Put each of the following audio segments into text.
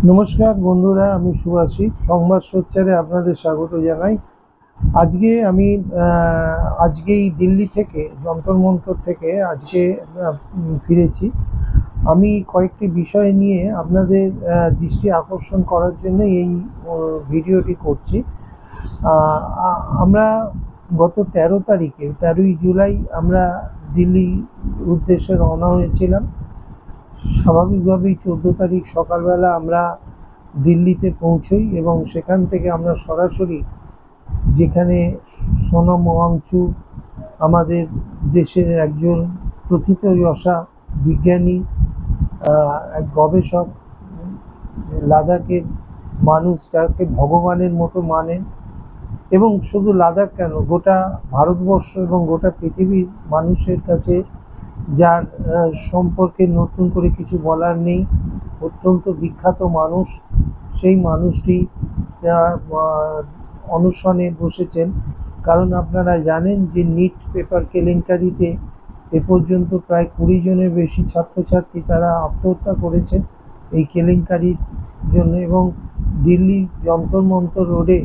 নমস্কার বন্ধুরা, আমি সুভাষিস সংবাদ সোচ্চারে আপনাদের স্বাগত জানাই। আজকেই দিল্লি থেকে যন্তর মন্তর থেকে ফিরেছি। আমি কয়েকটি বিষয় নিয়ে আপনাদের দৃষ্টি আকর্ষণ করার জন্য এই ভিডিওটি করছি। আমরা গত 13ই জুলাই আমরা দিল্লির উদ্দেশ্যে রওনা হয়েছিলাম। স্বাভাবিকভাবেই 14 তারিখ সকালবেলা আমরা দিল্লিতে পৌঁছই এবং সেখান থেকে আমরা সরাসরি যেখানে সোনম ওয়াংচুক আমাদের দেশের একজন প্রথিতযশা বিজ্ঞানী, এক গবেষক, লাদাখের মানুষ যাকে ভগবানের মতো মানেন, এবং শুধু লাদাখ কেন, গোটা ভারতবর্ষ এবং গোটা পৃথিবীর মানুষের কাছে যার সম্পর্কে নতুন করে কিছু বলার নেই, অত্যন্ত বিখ্যাত মানুষ। সেই মানুষটি অনশনে বসেছেন, কারণ আপনারা জানেন যে নিট পেপার কেলেঙ্কারিতে এ পর্যন্ত প্রায় 20 জনের বেশি ছাত্রছাত্রী তারা আত্মহত্যা করেছেন এই কেলেঙ্কারির জন্য। এবং দিল্লির যন্তর মন্তর রোডে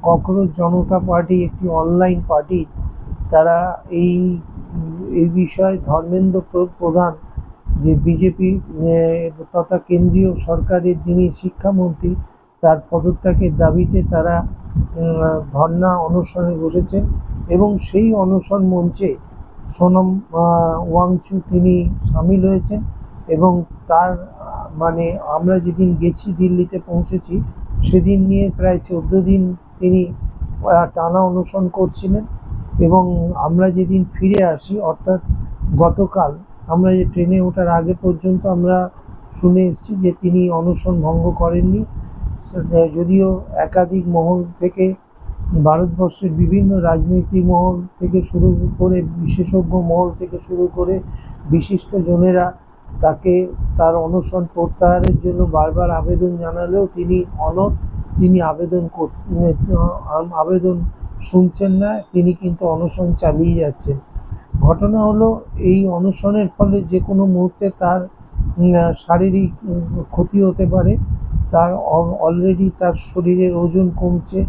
ককরোচ জনতা পার্টি, একটি অনলাইন পার্টি, তারা এই বিষয়ে ধর্মেন্দ্র প্রধান, যে বিজেপি তথা কেন্দ্রীয় সরকারের যিনি শিক্ষামন্ত্রী, তার পদত্যাগের দাবিতে তারা ধর্ণা অনশনে বসেছেন। এবং সেই অনশন মঞ্চে সোনম ওয়াংচুক তিনি সামিল হয়েছেন। এবং তার আমরা যেদিন গেছি, দিল্লিতে পৌঁছেছি, সেদিন নিয়ে প্রায় 14 দিন তিনি টানা অনশন করছিলেন। এবং আমরা যেদিন ফিরে আসি, অর্থাৎ গতকাল, আমরা যে ট্রেনে ওঠার আগে পর্যন্ত আমরা শুনে এসেছি যে তিনি অনশন ভঙ্গ করেননি। যদিও একাধিক মহল থেকে, ভারতবর্ষের বিভিন্ন রাজনৈতিক মহল থেকে শুরু করে, বিশেষজ্ঞ মহল থেকে শুরু করে বিশিষ্ট জনেরা তার অনশন প্রত্যাহারের জন্য বারবার আবেদন জানালেও তিনি আবেদন শুনছেন না। তিনি কিন্তু অনশন চালিয়ে যাচ্ছেন। ঘটনা হলো, এই অনশনের ফলে যে কোনো মুহূর্তে তার শারীরিক ক্ষতি হতে পারে। তার অলরেডি তার শরীরের ওজন কমছে,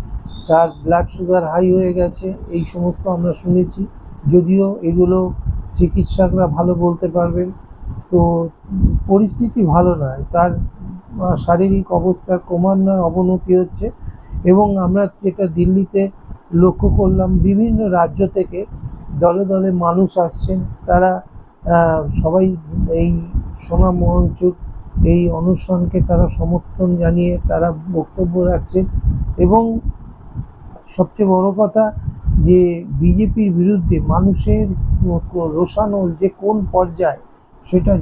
তার ব্লাড সুগার হাই হয়ে গেছে, এই সমস্ত আমরা শুনেছি। যদিও এগুলো চিকিৎসকরা ভালো বলতে পারবেন। তো পরিস্থিতি ভালো নয়, তার শারীরিক অবস্থার ক্রমান্বয়ে অবনতি হচ্ছে। এবং আমরা যেটা দিল্লিতে লক্ষ্য করলাম, বিভিন্ন রাজ্য থেকে দলে দলে মানুষ আসছেন। তারা সবাই এই সোনম ওয়াংচুক এই অনশনকে তারা সমর্থন জানিয়ে তারা বক্তব্য রাখছেন। এবং সবচেয়ে বড় কথা, যে বিজেপির বিরুদ্ধে মানুষের রোষানল যে কোন পর্যায়ে, সেটা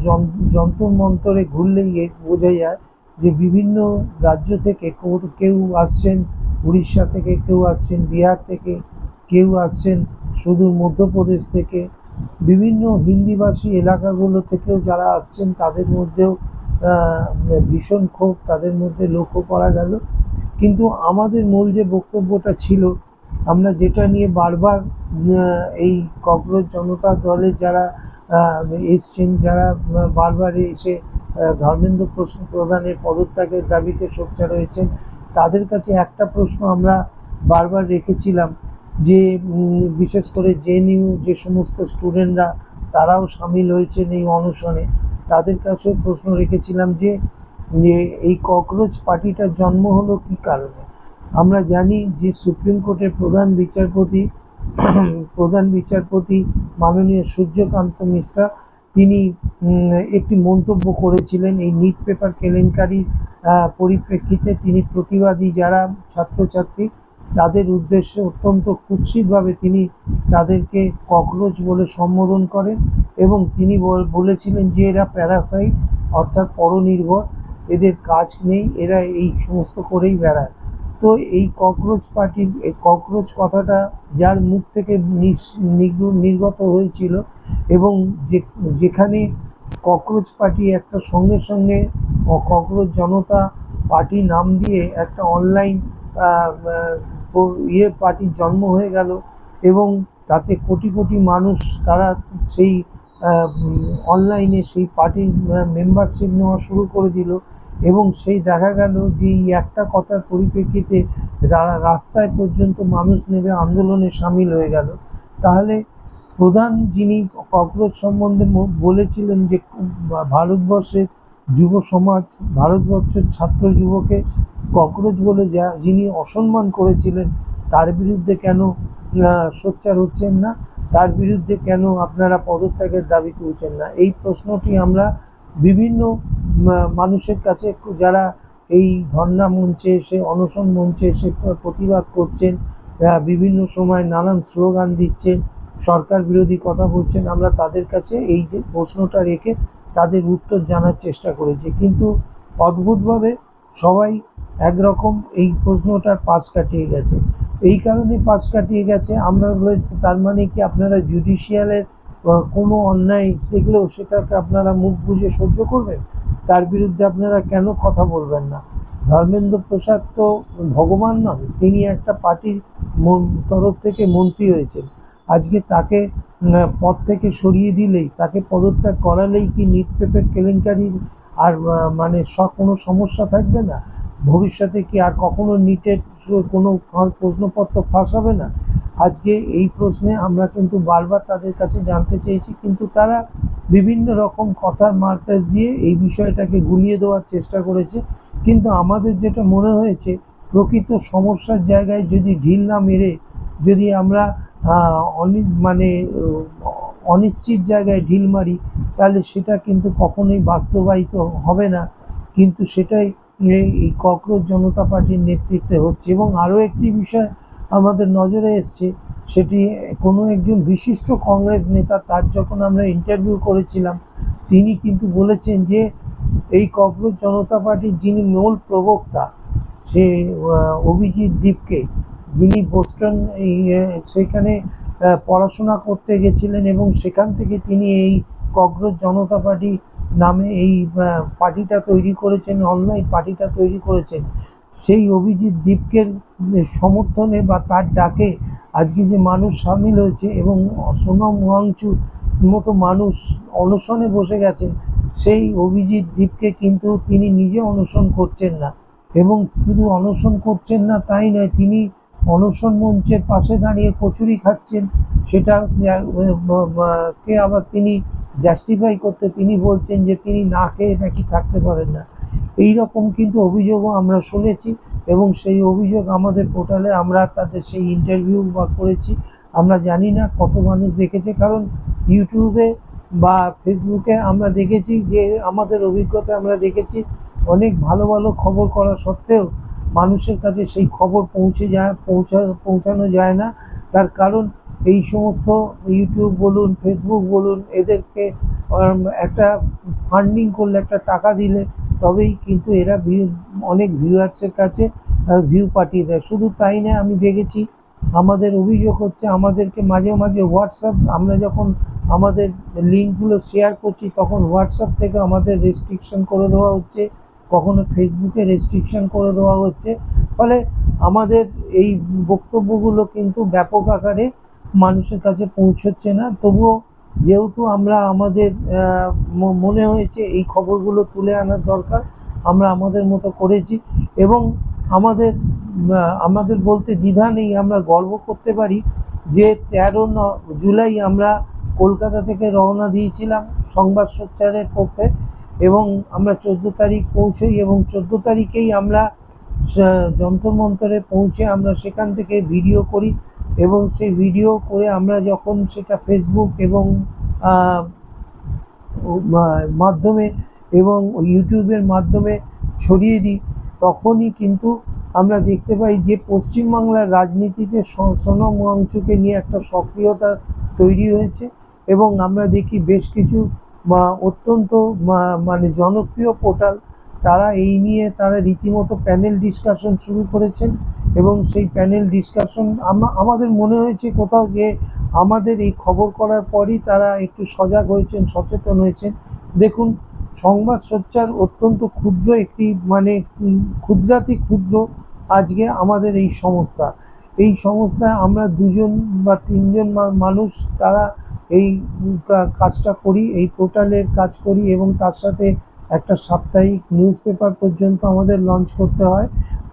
যন্তর মন্তরে ঘুরলেই বোঝা যায়। যে বিভিন্ন রাজ্য থেকে কেউ আসছেন, উড়িষ্যা থেকে কেউ আসছেন, বিহার থেকে কেউ আসছেন, সুদূর মধ্যপ্রদেশ থেকে, বিভিন্ন হিন্দিভাষী এলাকাগুলো থেকেও যারা আসছেন, তাদের মধ্যেও ভীষণ ক্ষোভ তাদের মধ্যে লক্ষ্য করা গেল। কিন্তু আমাদের মূল যে বক্তব্যটা ছিল, আমরা যেটা নিয়ে বারবার এই ককরোচ জনতা দলের যারা এসছেন, যারা বারবার এসে ধর্মেন্দ্র প্রধানের পদত্যাগের দাবিতে সোচ্চার হয়েছেন, তাদের কাছে একটা প্রশ্ন আমরা বারবার রেখেছিলাম, যে বিশেষ করে জেএনইউ যে সমস্ত স্টুডেন্টরা তারাও সামিল হয়েছেন এই অনশনে, তাদের কাছেও প্রশ্ন রেখেছিলাম যে এই ককরোচ পার্টিটার জন্ম হলো কী কারণে। আমরা জানি যে সুপ্রিম কোর্টের প্রধান বিচারপতি মাননীয় সূর্যকান্ত মিশ্রা, তিনি একটি মন্তব্য করেছিলেন এই নিট পেপার কেলেঙ্কারির পরিপ্রেক্ষিতে। তিনি প্রতিবাদী যারা ছাত্রছাত্রী, তাদের উদ্দেশ্যে অত্যন্ত কুৎসিতভাবে তিনি তাদেরকে ককরোচ বলে সম্বোধন করেন। এবং তিনি বলেছিলেন যে এরা প্যারাসাইট, অর্থাৎ পরনির্ভর, এদের কাজ নেই, এরা এই সমস্ত করেই বেড়ায়। তো এই ককরোচ কথাটা যার মুখ থেকে নির্গত হয়েছিল, এবং যেখানে ককরোচ পার্টি একটা সঙ্গে সঙ্গে ককরোচ জনতা পার্টি নাম দিয়ে একটা অনলাইন পার্টির জন্ম হয়ে গেল। এবং তাতে কোটি কোটি মানুষ তারা সেই অনলাইনে সেই পার্টির মেম্বারশিপ নেওয়া শুরু করে দিল, এবং সেই দেখা গেল যে এই একটা কথার পরিপ্রেক্ষিতে রাস্তায় পর্যন্ত মানুষ নেমে আন্দোলনে সামিল হয়ে গেল। তাহলে প্রধান যিনি ককরোচ সম্বন্ধে বলেছিলেন যে ভারতবর্ষের যুব সমাজ, ভারতবর্ষের ছাত্র যুবকে ককরোচ বলে যিনি অসম্মান করেছিলেন, তার বিরুদ্ধে কেন সোচ্চার হচ্ছেন না? তার বিরুদ্ধে কেন আপনারা পদত্যাগের দাবি তুলছেন না? এই প্রশ্নটি আমরা বিভিন্ন মানুষের কাছে, যারা এই ধর্ণা মঞ্চে এসে, অনশন মঞ্চে এসে প্রতিবাদ করছেন, বিভিন্ন সময় নানান স্লোগান দিচ্ছেন, সরকার বিরোধী কথা বলছেন, আমরা তাদের কাছে এই যে প্রশ্নটা রেখে তাদের উত্তর জানার চেষ্টা করেছি। কিন্তু অদ্ভুতভাবে সবাই একরকম এই প্রশ্নটার পাশ কাটিয়ে গেছে। এই কারণে পাশ কাটিয়ে গেছে, আমরা বলেছি তার মানে কি আপনারা জুডিশিয়ালের কোনো অন্যায় দেখলেও সেটাকে আপনারা মুখ বুজে সহ্য করবেন? তার বিরুদ্ধে আপনারা কেন কথা বলবেন না? ধর্মেন্দ্র প্রসাদ তো ভগবান নন, তিনি একটা পার্টির তরফ থেকে মন্ত্রী হয়েছেন। আজকে তাকে পদ থেকে সরিয়ে দিলেই, তাকে পদত্যাগ করালেই কি নিট পেপার কেলেঙ্কারির আর মানে কোনো সমস্যা থাকবে না? ভবিষ্যতে কি আর কখনো নিটের কোনো প্রশ্নপত্র ফাঁস হবে না? আজকে এই প্রশ্নে আমরা কিন্তু বারবার তাদের কাছে জানতে চেয়েছি, কিন্তু তারা বিভিন্ন রকম কথার মারপ্যাচ দিয়ে এই বিষয়টাকে গুলিয়ে দেওয়ার চেষ্টা করেছে। কিন্তু আমাদের যেটা মনে হয়েছে, প্রকৃত সমস্যার জায়গায় যদি ঢিল না মেরে যদি আমরা মানে অনিশ্চিত জায়গায় ঢিল মারি, তাহলে সেটা কিন্তু কখনোই বাস্তবায়িত হবে না। কিন্তু সেটাই এই ককরোচ জনতা পার্টির নেতৃত্বে হচ্ছে। এবং আরও একটি বিষয় আমাদের নজরে এসছে, সেটি কোনো একজন বিশিষ্ট কংগ্রেস নেতা, তার যখন আমরা ইন্টারভিউ করেছিলাম, তিনি কিন্তু বলেছেন যে এই ককরোচ জনতা পার্টির যিনি মূল প্রবক্তা, সে অভিজিৎ দীপকে, যিনি বোস্টন সেখানে পড়াশোনা করতে গেছিলেন, এবং সেখান থেকে তিনি এই ককরোচ জনতা পার্টি নামে এই পার্টিটা তৈরি করেছেন, অনলাইন পার্টিটা তৈরি করেছেন। সেই অভিজিৎ দীপকের সমর্থনে বা তার ডাকে আজকে যে মানুষ সামিল হয়েছে, এবং সোনম ওয়াংচুক মতো মানুষ অনশনে বসে গেছেন, সেই অভিজিৎ দীপকে কিন্তু তিনি নিজে অনশন করছেন না। এবং শুধু অনশন করছেন না তাই নয়, তিনি অনশন মঞ্চের পাশে দাঁড়িয়ে কচুরি খাচ্ছেন। সেটা কে আবার তিনি জাস্টিফাই করতে তিনি বলছেন যে তিনি না খেয়ে নাকি থাকতে পারেন না। এই রকম কিন্তু অভিযোগও আমরা শুনেছি, এবং সেই অভিযোগ আমাদের পোর্টালে আমরা তাদের সেই ইন্টারভিউ করেছি। আমরা জানি না কত মানুষ দেখেছে, কারণ ইউটিউবে বা ফেসবুকে আমরা দেখেছি যে, আমাদের অভিজ্ঞতা আমরা দেখেছি অনেক ভালো ভালো খবর করা সত্ত্বেও মানুষের কাছে সেই খবর পৌঁছানো যায় না। তার কারণ এই সমস্ত ইউটিউব বলুন, ফেসবুক বলুন, এদেরকে একটা ফান্ডিং করলে, একটা টাকা দিলে তবেই কিন্তু এরা অনেক ভিউয়ার্সের কাছে ভিউ পাঠিয়ে দেয়। শুধু তাই না, আমি দেখেছি, আমাদের অভিযোগ হচ্ছে, আমাদেরকে মাঝে মাঝে হোয়াটসঅ্যাপ, আমরা যখন আমাদের লিঙ্কগুলো শেয়ার করছি, তখন হোয়াটসঅ্যাপ থেকে আমাদের রেস্ট্রিকশন করে দেওয়া হচ্ছে, কখনো ফেসবুকে রেস্ট্রিকশন করে দেওয়া হচ্ছে। ফলে আমাদের এই বক্তব্যগুলো কিন্তু ব্যাপক আকারে মানুষের কাছে পৌঁছচ্ছে না। তবুও যেহেতু আমরা আমাদের মনে হয়েছে এই খবরগুলো তুলে আনার দরকার, আমরা আমাদের মতো করেছি। এবং আমাদের বলতে দ্বিধা নেই, আমরা গর্ব করতে পারি যে 13 জুলাই আমরা কলকাতা থেকে রওনা দিয়েছিলাম সংবাদ সোচ্চারের পক্ষে, এবং আমরা 14 তারিখ পৌঁছই, এবং 14 তারিখেই আমরা যন্তর মন্তরে পৌঁছে আমরা সেখান থেকে ভিডিও করি, এবং সেই ভিডিও করে আমরা যখন সেটা ফেসবুক এবং মাধ্যমে এবং ইউটিউবের মাধ্যমে ছড়িয়ে দিই, তখনই কিন্তু আমরা দেখতে পাই যে পশ্চিমবাংলার রাজনীতিতে সোনম ওয়াংচুককে নিয়ে একটা সক্রিয়তা তৈরি হয়েছে। এবং আমরা দেখি বেশ কিছু অত্যন্ত মানে জনপ্রিয় পোর্টাল, তারা এই নিয়ে তারা রীতিমতো প্যানেল ডিসকাশন শুরু করেছেন, এবং সেই প্যানেল ডিসকাশন আমাদের মনে হয়েছে কোথাও যে আমাদের এই খবর করার পরই তারা একটু সজাগ হয়েছেন, সচেতন হয়েছেন। দেখুন, সংবাদ সোচ্চার অত্যন্ত ক্ষুদ্র একটি, মানে ক্ষুদ্রাতি ক্ষুদ্র আজকে আমাদের এই সংস্থা, এই সংস্থায় আমরা 2জন বা 3জন মানুষ তারা এই কাজটা করি, এই পোর্টালের কাজ করি, এবং তার সাথে একটা সাপ্তাহিক নিউজ পেপার পর্যন্ত আমাদের লঞ্চ করতে হয়।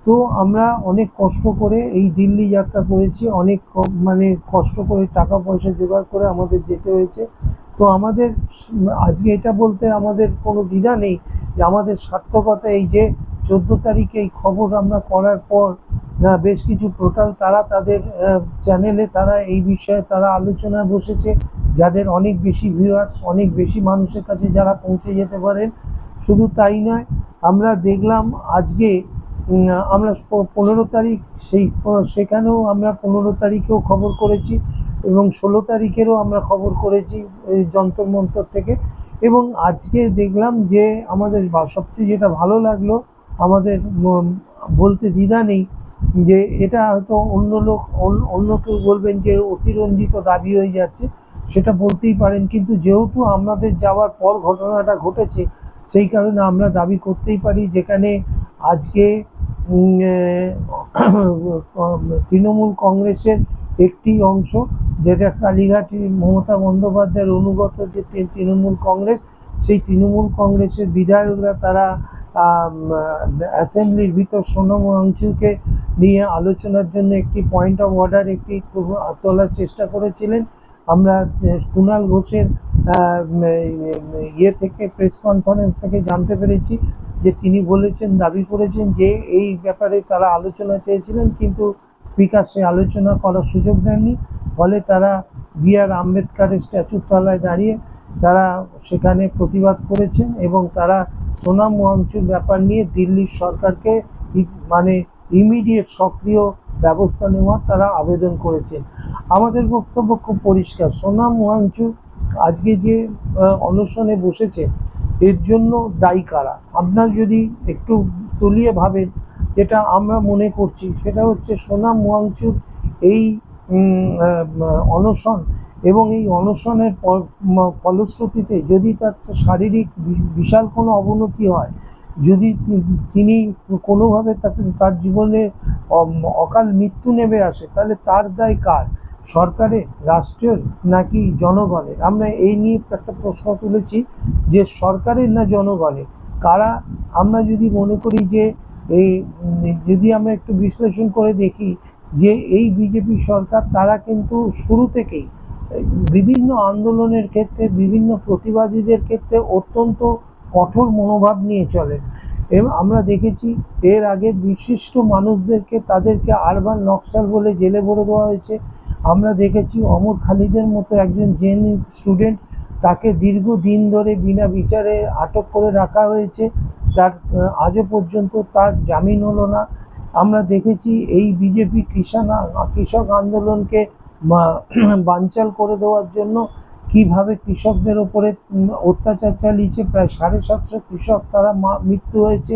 তো আমরা অনেক কষ্ট করে এই দিল্লি যাত্রা করেছি, অনেক মানে কষ্ট করে টাকা পয়সা জোগাড় করে আমাদের যেতে হয়েছে। তো আমাদের আজকে এটা বলতে আমাদের কোনো দ্বিধা নেই যে আমাদের সার্থকতা এই যে 14 তারিখে এই খবর আমরা করার পর বেশ কিছু পোর্টাল তারা তাদের চ্যানেলে তারা এই বিষয়ে তারা আলোচনায় বসেছে, যাদের অনেক বেশি ভিউয়ার্স, অনেক বেশি মানুষের কাছে যারা পৌঁছে যেতে পারেন। শুধু তাই নয়, আমরা দেখলাম আজকে আমরা 15 তারিখ সেখানেও আমরা 15 তারিখেও খবর করেছি, এবং 16 তারিখেরও আমরা খবর করেছি এই যন্তর মন্তর থেকে। এবং আজকে দেখলাম যে আমাদের সবচেয়ে যেটা ভালো লাগলো, আমাদের বলতে দ্বিধা নেই যে এটা হয়তো অন্য কেউ বলবেন যে অতিরঞ্জিত দাবি হয়ে যাচ্ছে, সেটা বলতেই পারেন, কিন্তু যেহেতু আমাদের যাওয়ার পর ঘটনাটা ঘটেছে সেই কারণে আমরা দাবি করতেই পারি। যেখানে আজকে তৃণমূল কংগ্রেসের একটি অংশ, যেটা কালীঘাটের মমতা বন্দ্যোপাধ্যায়ের অনুগত যে তৃণমূল কংগ্রেস, সেই তৃণমূল কংগ্রেসের বিধায়করা তারা অ্যাসেম্বলির ভিতর সোনম ওয়াংচুককে নিয়ে আলোচনার জন্য একটি পয়েন্ট অফ অর্ডার একটি তোলার চেষ্টা করেছিলেন। আমরা কুণাল ঘোষের থেকে প্রেস কনফারেন্স থেকে জানতে পেরেছি যে তিনি বলেছেন, দাবি করেছেন যে এই ব্যাপারে তারা আলোচনা চেয়েছিলেন, কিন্তু স্পিকার সে আলোচনা করার সুযোগ দেননি। ফলে তারা B.R. আম্বেদকরের স্ট্যাচুর তলায় দাঁড়িয়ে তারা সেখানে প্রতিবাদ করেছেন, এবং তারা সোনাম ওয়াংচুর ব্যাপার নিয়ে দিল্লির সরকারকে মানে ইমিডিয়েট সক্রিয় ব্যবস্থা নেওয়ার তারা আবেদন করেছেন। আমাদের বক্তব্য খুব পরিষ্কার, সোনাম ওয়াংচুক আজকে যে অনশনে বসেছে এর জন্য দায়ী কারা? আপনার যদি একটু তলিয়ে ভাবেন, যেটা আমরা মনে করছি সেটা হচ্ছে সোনাম ওয়াংচুক এই অনশন এবং এই অনশনের ফলশ্রুতিতে যদি তার শারীরিক বিশাল কোনো অবনতি হয়, যদি তিনি কোনোভাবে তার জীবনে অকাল মৃত্যু নেমে আসে, তাহলে তার দায় কার? সরকারের, রাষ্ট্রের, নাকি জনগণের? আমরা এই নিয়ে একটা প্রশ্ন তুলেছি যে সরকারের না জনগণের? কারা? আমরা যদি মনে করি যে এই যদি আমরা একটু বিশ্লেষণ করে দেখি যে এই বিজেপি সরকার তারা কিন্তু শুরু থেকেই বিভিন্ন আন্দোলনের ক্ষেত্রে, বিভিন্ন প্রতিবাদীদের ক্ষেত্রে অত্যন্ত কঠোর মনোভাব নিয়ে চলেন। এবং আমরা দেখেছি এর আগে বিশিষ্ট মানুষদেরকে তাদেরকে আরবান নকশাল বলে জেলে ভরে দেওয়া হয়েছে। আমরা দেখেছি অমর খালিদের মতো একজন জেএনইউ স্টুডেন্ট, তাকে দীর্ঘদিন ধরে বিনা বিচারে আটক করে রাখা হয়েছে, তার আজও পর্যন্ত তার জামিন হলো না। আমরা দেখেছি এই বিজেপি কৃষক আন্দোলনকে বানচাল করে দেওয়ার জন্য কিভাবে কৃষকদের ওপরে অত্যাচার চালিয়েছে। প্রায় 750 কৃষক তারা মৃত্যু হয়েছে।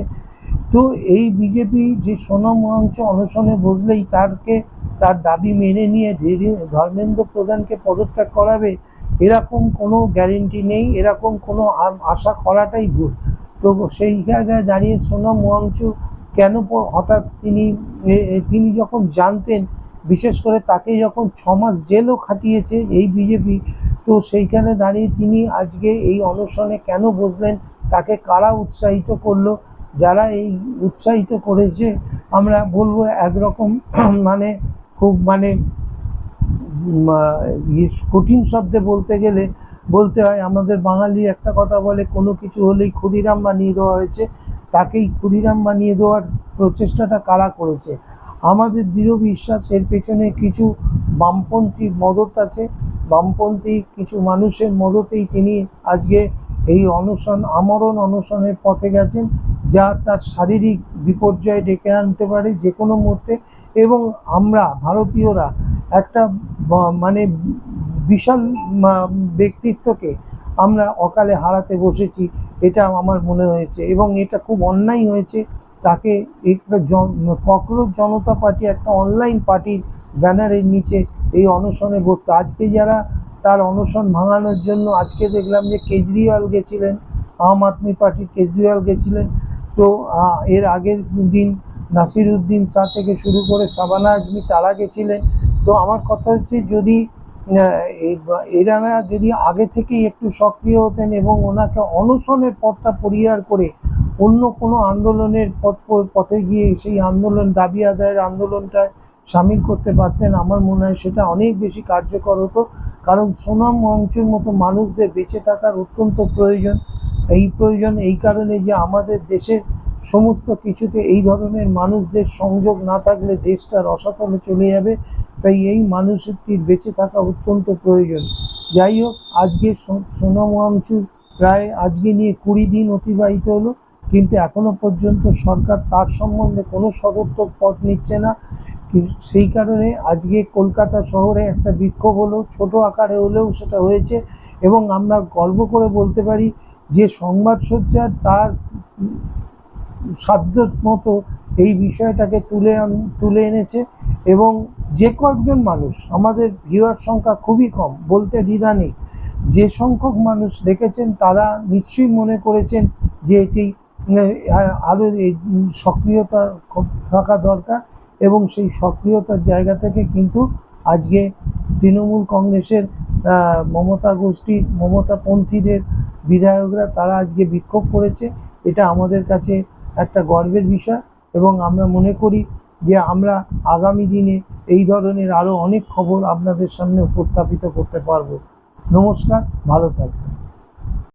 তো এই বিজেপি যে সোনম ওয়াংচুক অনশনে বসলেই তার দাবি মেনে নিয়ে ধর্মেন্দ্র প্রধানকে পদত্যাগ করাবে, এরকম কোনো গ্যারেন্টি নেই, এরকম কোনো আশা করাটাই ভুল। তো সেই জায়গায় দাঁড়িয়ে সোনম ওয়াংচুক কেন হঠাৎ তিনি যখন জানতেন, বিশেষ করে তাকে যখন 6 মাস জেলও খাটিয়েছে এই বিজেপি, তো সেইখানে দাঁড়িয়ে তিনি আজকে এই অনশনে কেন বসলেন? তাকে কারা উৎসাহিত করলো? যারা এই উৎসাহিত করেছে আমরা বলবো একরকম মানে খুব কঠিন শব্দে বলতে গেলে বলতে হয়, আমাদের বাঙালি একটা কথা বলে, কোনো কিছু হলেই ক্ষুদিরাম বানিয়ে দেওয়া হয়েছে। তাকেই ক্ষুদিরাম বানিয়ে দেওয়ার প্রচেষ্টাটা কারা করেছে? আমাদের দৃঢ় বিশ্বাস এর পেছনে কিছু বামপন্থী মদত আছে। বামপন্থী কিছু মানুষের মদতেই তিনি আজকে এই আমরণ অনশনের পথে গেছেন, যা তার শারীরিক বিপর্যয় ডেকে আনতে পারে যে কোনো মুহূর্তে। এবং আমরা ভারতীয়রা একটা মানে বিশাল ব্যক্তিত্বকে আমরা অকালে হারাতে বসেছি, এটা আমার মনে হয়েছে। এবং এটা খুব অন্যায় হয়েছে তাকে একটা ককরোচ জনতা পার্টি, একটা অনলাইন পার্টির ব্যানারের নিচে এই অনশনে বসতে। আজকে যারা তার অনশন ভাঙানোর জন্য, আজকে দেখলাম যে কেজরিওয়াল গেছিলেন, আম আদমি পার্টির কেজরিওয়াল গেছিলেন। তো এর আগের দিন নাসিরউদ্দিন শাহ থেকে শুরু করে শাবানা আজমি তারা গেছিলেন। তো আমার কথা হচ্ছে যদি এনারা যদি আগে থেকেই একটু সক্রিয় হতেন এবং ওনাকে অনশনের পথটা পরিহার করে অন্য কোনো আন্দোলনের পথে গিয়ে সেই আন্দোলন দাবি আদায়ের আন্দোলনটায় সামিল করতে পারতেন, আমার মনে হয় সেটা অনেক বেশি কার্যকর হতো। কারণ সোনাম ওয়াংচুর মতো মানুষদের বেঁচে থাকার অত্যন্ত প্রয়োজন। এই কারণে যে আমাদের দেশের সমস্ত কিছুতে এই ধরনের মানুষদের সংযোগ না থাকলে দেশটা রসাতলে চলে যাবে। তাই এই মানুষটির বেঁচে থাকা অত্যন্ত প্রয়োজন। যাই হোক, আজকে সোনাম ওয়াংচুর প্রায় আজকে নিয়ে 20 দিন অতিবাহিত হলো, কিন্তু এখনো পর্যন্ত সরকার তার সম্বন্ধে কোনো সদর্থক পথ নিচ্ছে না। সেই কারণে আজকে কলকাতা শহরে একটা বিক্ষোভ হলো, ছোট আকারে হলেও সেটা হয়েছে। এবং আমরা গর্ব করে বলতে পারি যে সংবাদ সোচ্চার তার সাধ্য মতো এই বিষয়টাকে তুলে এনেছে। এবং যে কয়েকজন মানুষ, আমাদের ভিউয়ার সংখ্যা খুবই কম, বলতে দ্বিধা নেই, যে সংখ্যক মানুষ দেখেছেন তারা নিশ্চয়ই মনে করেছেন যে এটি আরও সক্রিয়তা থাকা দরকার। এবং সেই সক্রিয়তার জায়গা থেকে কিন্তু আজকে তৃণমূল কংগ্রেসের মমতা গোষ্ঠীর মমতাপন্থীদের বিধায়করা তারা আজকে বিক্ষোভ করেছে। এটা আমাদের কাছে একটা গর্বের বিষয় এবং আমরা মনে করি যে আমরা আগামী দিনে এই ধরনের আরও অনেক খবর আপনাদের সামনে উপস্থাপিত করতে পারবো। নমস্কার, ভালো থাকবেন।